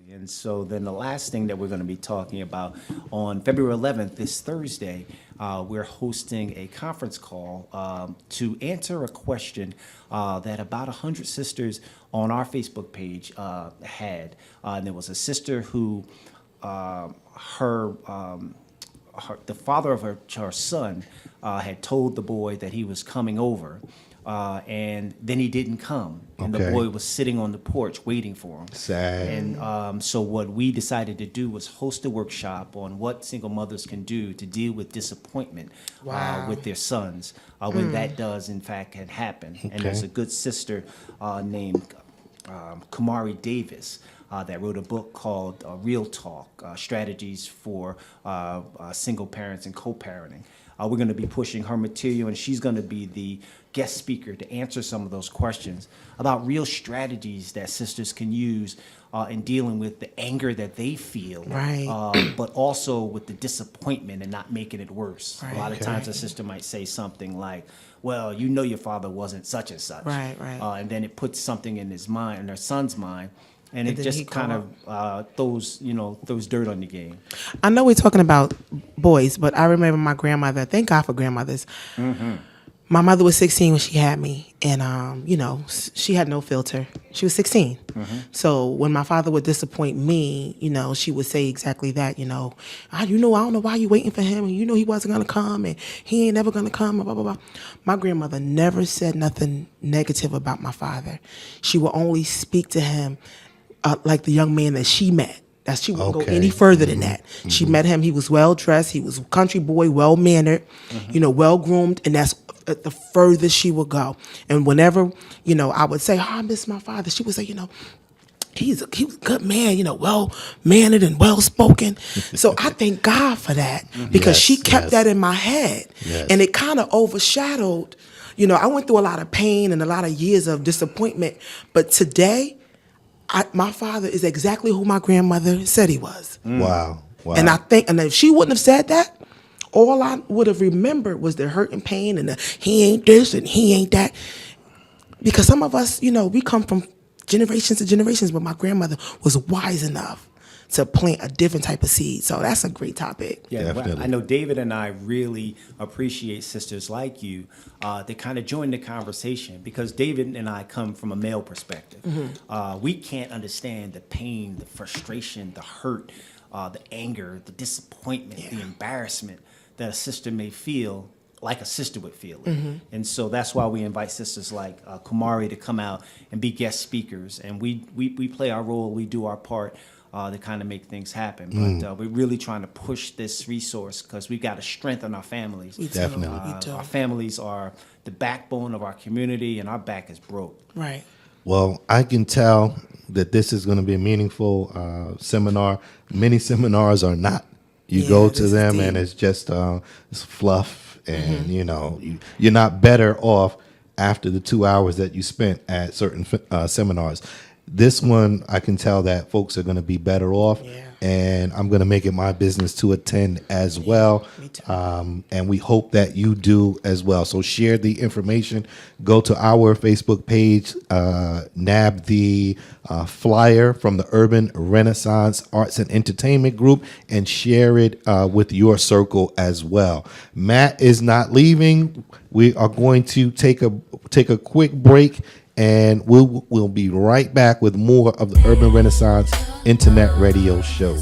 And so then the last thing that we're going to be talking about on February 11th, this Thursday, we're hosting a conference call to answer a question that about 100 sisters on our Facebook page had. And there was a sister who the father of her son had told the boy that he was coming over. And then he didn't come, and the boy was sitting on the porch waiting for him. Sad. And so what we decided to do was host a workshop on what single mothers can do to deal with disappointment with their sons when that does in fact can happen. And there's a good sister named Kumari Davis that wrote a book called Real Talk, Strategies for Single Parents and Co-Parenting. We're going to be pushing her material, and she's going to be the guest speaker to answer some of those questions about real strategies that sisters can use in dealing with the anger that they feel, but also with the disappointment and not making it worse. A lot of times a sister might say something like, well, you know your father wasn't such and such. And then it puts something in his mind, in her son's mind, and it just kind of throws dirt on the game. I know we're talking about boys, but I remember my grandmother. Thank God for grandmothers. Mm-hmm. My mother was 16 when she had me, and she had no filter. She was 16. Mm-hmm. So when my father would disappoint me, she would say exactly that. I don't know why you waiting for him, and he wasn't gonna come, and he ain't never gonna come, blah blah blah. My grandmother never said nothing negative about my father. She would only speak to him like the young man that she met. That she wouldn't go any further than that. Mm-hmm. She met him. He was well dressed. He was a country boy, well mannered, well groomed, and that's the furthest she would go. And whenever I would say, "Oh, I miss my father," she would say, he was a good man, well mannered and well spoken. So I thank God for that because she kept that in my head, and it kind of overshadowed. I went through a lot of pain and a lot of years of disappointment, but today, my father is exactly who my grandmother said he was. Wow. And I think, and if she wouldn't have said that, all I would have remembered was the hurt and pain and the he ain't this and he ain't that. Because some of us, we come from generations to generations, but my grandmother was wise enough to plant a different type of seed. So that's a great topic. Yeah, definitely. I know David and I really appreciate sisters like you that kind of join the conversation because David and I come from a male perspective. Mm-hmm. We can't understand the pain, the frustration, the hurt, the anger, the disappointment, the embarrassment that a sister may feel like a sister would feel it. Mm-hmm. And so that's why we invite sisters like Kumari to come out and be guest speakers. And we play our role, we do our part to kind of make things happen. But we're really trying to push this resource because we've got to strengthen our families. Definitely. Our families are the backbone of our community, and our back is broke. Right. Well, I can tell that this is going to be a meaningful seminar. Many seminars are not. You go to them and it's just it's fluff, and you're not better off after the 2 hours that you spent at certain seminars. This one, I can tell that folks are going to be better off, and I'm going to make it my business to attend as well. Me too. And we hope that you do as well. So share the information. Go to our Facebook page, nab the flyer from the Urban Renaissance Arts and Entertainment Group, and share it with your circle as well. Matt is not leaving. We are going to take a quick break. And we'll be right back with more of the Urban Renaissance Internet Radio Show.